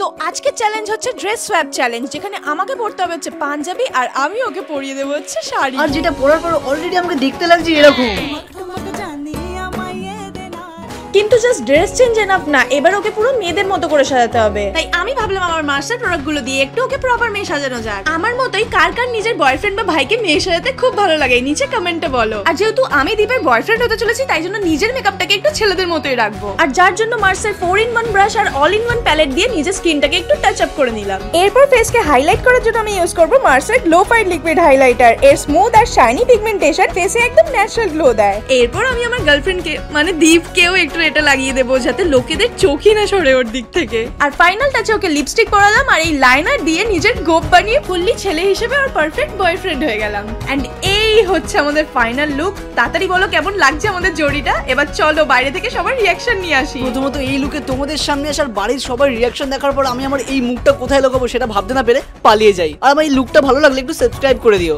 তো আজকে চ্যালেঞ্জ হচ্ছে ড্রেস সোয়াপ চ্যালেঞ্জ, যেখানে আমাকে পরতে হবে হচ্ছে পাঞ্জাবি আর আমি ওকে পরিয়ে দেবো হচ্ছে শাড়ি। আর যেটা পরার পর অলরেডি আমাকে দেখতে লাগছে এরকম। কিন্তু জাস্ট ড্রেস চেঞ্জ এনাফ না, এবার ওকে পুরো মেয়েদের মতো করে সাজাতে হবে। তাই আমি ভাবলাম আমার মার্সার প্রোডাক্ট গুলো দিয়ে একটু ওকে প্রপার মেয়ে সাজানো যাক। আমার মতোই কার কার নিজের বয়ফ্রেন্ড বা ভাইকে মেয়ে সাজাতে খুব ভালো লাগে নিচে কমেন্টে বলো। আর যেহেতু আমি দীপের বয়ফ্রেন্ড হতে চলেছি, তাই জন্য নিজের মেকআপটাকে একটু ছেলেদের মতোই রাখবো। আর যার জন্য মার্সের 4-in-1 ব্রাশ আর all-in-one প্যালেট দিয়ে নিজের স্কিনটাকে একটু টাচ আপ করে নিলাম। এরপর ফেসকে হাইলাইট করার জন্য আমি ইউজ করব মার্সের গ্লো ফাইট লিকুইড হাইলাইটার। এর স্মুথ আর শাইনি পিগমেন্টেশন ফেসে একদম ন্যাচারাল গ্লো দেয়। এরপর আমি আমার গার্লফ্রেন্ডকে মানে দীপকেও একটু এটা লাগিয়ে দেবো, যাতে লোকেদের চোখই না সরে ওর দিক থেকে। আর ফাইনাল টাচে ওকে লিপস্টিক পরালাম আর এই লাইনার দিয়ে নিজের গোপ বানিয়ে ফুললি ছেলে হিসেবে আর পারফেক্ট বয়ফ্রেন্ড হয়ে গেলাম। এন্ড এই হচ্ছে আমাদের ফাইনাল লুক। তাড়াতাড়ি বলো কেমন লাগছে আমাদের জোড়িটা। এবার চলো বাইরে থেকে সবার রিয়াকশন নিয়ে আসি। প্রথমত এই লুকে তোমাদের সামনে আসার বাড়ির সবার রিয়াকশন দেখার পর আমি আমার এই মুখটা কোথায় লাগাবো সেটা ভাবতে না পেরে পালিয়ে যাই। আর আমার এই লুকটা ভালো লাগলে একটু সাবস্ক্রাইব করে দিও।